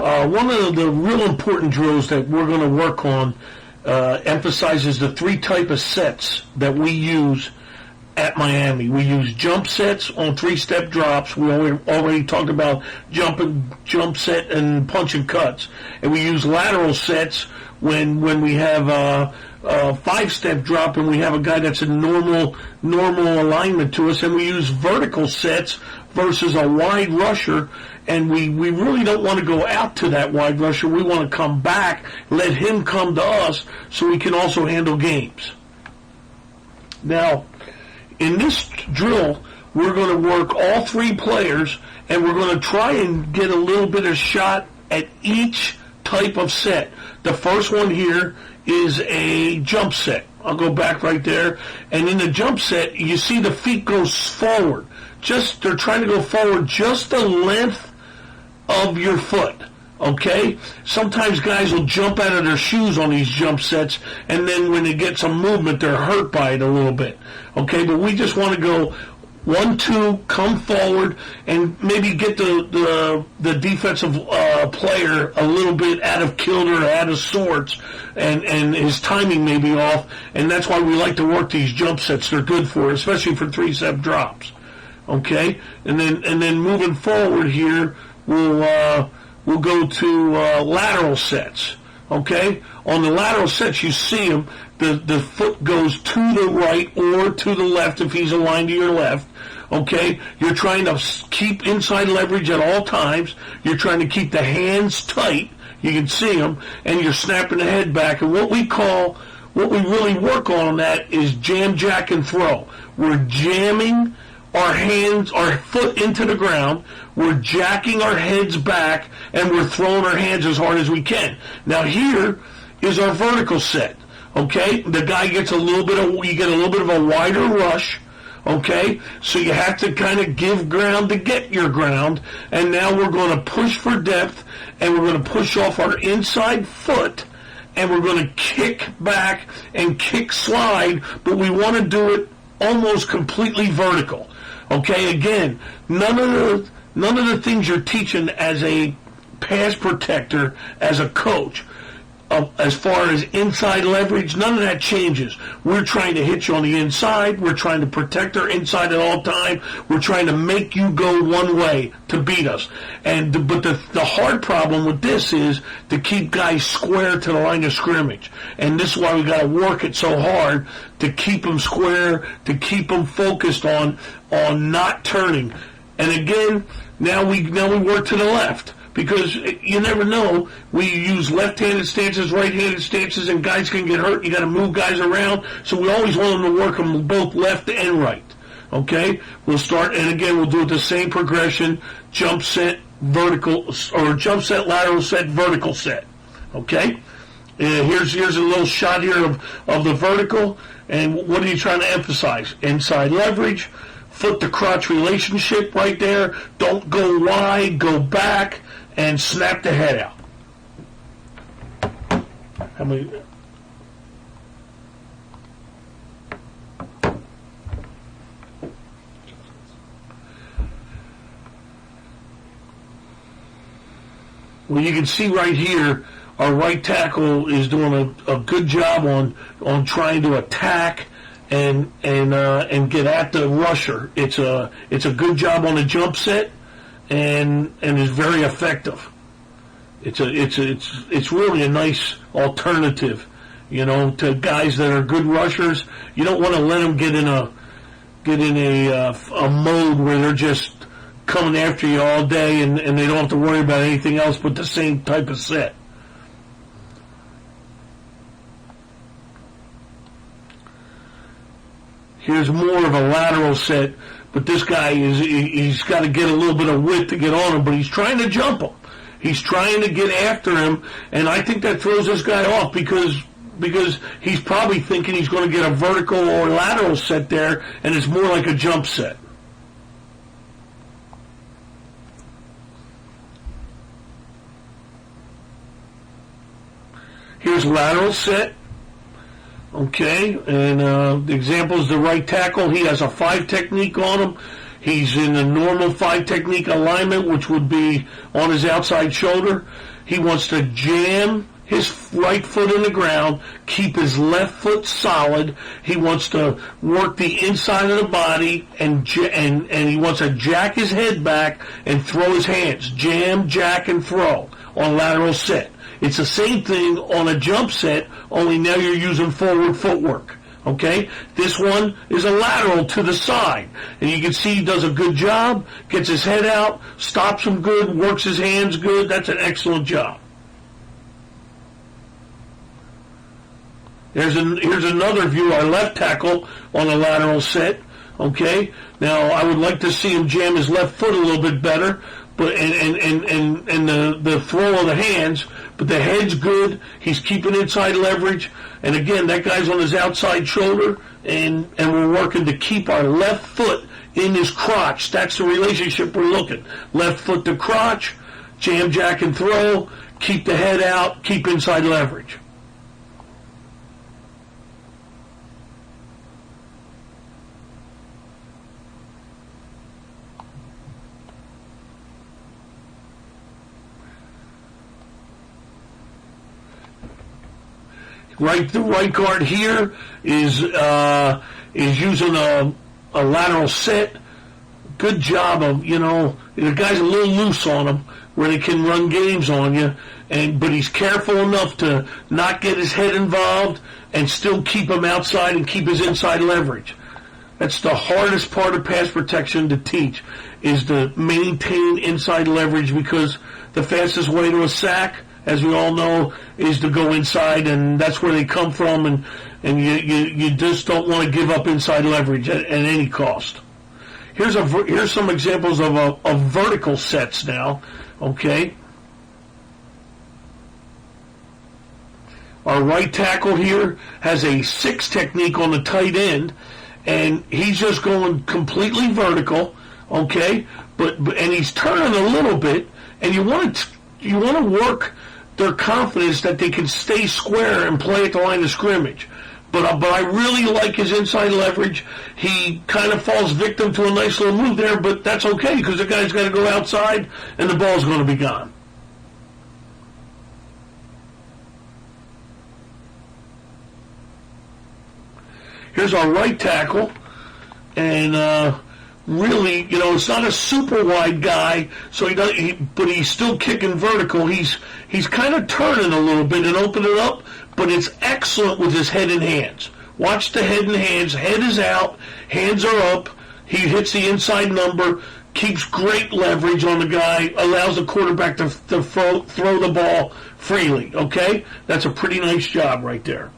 One of the real important drills that we're going to work on emphasizes the three type of sets that we use at Miami. We use jump sets on three-step drops. We already talked about jump set and punch and cuts. And we use lateral sets when we have a five-step drop and we have a guy that's in normal alignment to us. And we use vertical sets versus a wide rusher. And we really don't want to go out to that wide rusher. We want to come back, let him come to us so we can also handle games. Now, in this drill, we're going to work all three players, and we're going to try and get a little bit of shot at each type of set. The first one here is a jump set. I'll go back right there. And in the jump set, you see the feet go forward. They're trying to go forward just the length of your foot. Okay? Sometimes guys will jump out of their shoes on these jump sets, and then when they get some movement, they're hurt by it a little bit. Okay? But we just want to go 1, 2, come forward, and maybe get the defensive player a little bit out of kilter, out of sorts, and his timing may be off, and that's why we like to work these jump sets. They're good for it, especially for three-step drops. Okay? And then moving forward here, we'll go to lateral sets. Okay? On the lateral sets, you see them. The foot goes to the right or to the left if he's aligned to your left. Okay? You're trying to keep inside leverage at all times. You're trying to keep the hands tight. You can see them. And you're snapping the head back. And what we really work on that is jam, jack, and throw. We're jamming our foot into the ground, we're jacking our heads back, and we're throwing our hands as hard as we can. Now here is our vertical set. Okay, the guy gets you get a little bit of a wider rush. Okay, so you have to kind of give ground to get your ground, and now we're going to push for depth, and we're going to push off our inside foot, and we're going to kick back and kick slide, but we want to do it almost completely vertical. Okay, again, none of the things you're teaching as a pass protector, as a coach, as far as inside leverage, none of that changes. We're trying to hit you on the inside. We're trying to protect our inside at all time. We're trying to make you go one way to beat us. But the hard problem with this is to keep guys square to the line of scrimmage. And this is why we got to work it so hard to keep them square, to keep them focused on not turning. And again, now we work to the left. Because you never know, we use left-handed stances, right-handed stances, and guys can get hurt. You got to move guys around, so we always want them to work them both left and right. Okay, we'll start, and again, we'll do it the same progression: jump set, vertical, or jump set, lateral set, vertical set. Okay, here's a little shot here of the vertical, and what are you trying to emphasize? Inside leverage, foot to crotch relationship right there. Don't go wide, go back. And snap the head out. How many? Well, you can see right here, our right tackle is doing a good job on trying to attack and get at the rusher. It's a good job on the jump set. And is very effective. It's really a nice alternative, to guys that are good rushers. You don't want to let them get in a mode where they're just coming after you all day and they don't have to worry about anything else but the same type of set. Here's more of a lateral set. But this guy he's got to get a little bit of width to get on him, but he's trying to jump him. He's trying to get after him, and I think that throws this guy off because he's probably thinking he's going to get a vertical or lateral set there, and it's more like a jump set. Here's lateral set. Okay, and the example is the right tackle. He has a 5 technique on him. He's in the normal 5 technique alignment, which would be on his outside shoulder. He wants to jam his right foot in the ground, keep his left foot solid. He wants to work the inside of the body, and he wants to jack his head back and throw his hands. Jam, jack, and throw on lateral set. It's the same thing on a jump set, only now you're using forward footwork. Okay, this one is a lateral to the side, and you can see he does a good job, gets his head out, stops him good, works his hands good. That's an excellent job. Here's another view, our left tackle on a lateral set. Okay, now I would like to see him jam his left foot a little bit better, but and the throw of the hands, but the head's good. He's keeping inside leverage, and again, that guy's on his outside shoulder, and we're working to keep our left foot in his crotch. That's the relationship we're looking. Left foot to crotch, jam, jack, and throw. Keep the head out. Keep inside leverage. The right guard here is using a lateral set. Good job of, the guy's a little loose on him where they can run games on you, but he's careful enough to not get his head involved and still keep him outside and keep his inside leverage. That's the hardest part of pass protection to teach, is to maintain inside leverage, because the fastest way to a sack, as we all know, is to go inside, and that's where they come from, and you just don't want to give up inside leverage at any cost. Here's some examples of vertical sets now. Okay, our right tackle here has a 6 technique on the tight end, and he's just going completely vertical. Okay, and he's turning a little bit, and you want to work their confidence that they can stay square and play at the line of scrimmage. But I really like his inside leverage. He kind of falls victim to a nice little move there, but that's okay, because the guy's got to go outside and the ball's going to be gone. Here's our right tackle, and really, it's not a super wide guy, so but he's still kicking vertical. He's kind of turning a little bit and opening it up, but it's excellent with his head and hands. Watch the head and hands. Head is out, hands are up. He hits the inside number, keeps great leverage on the guy, allows the quarterback to throw the ball freely. Okay, that's a pretty nice job right there.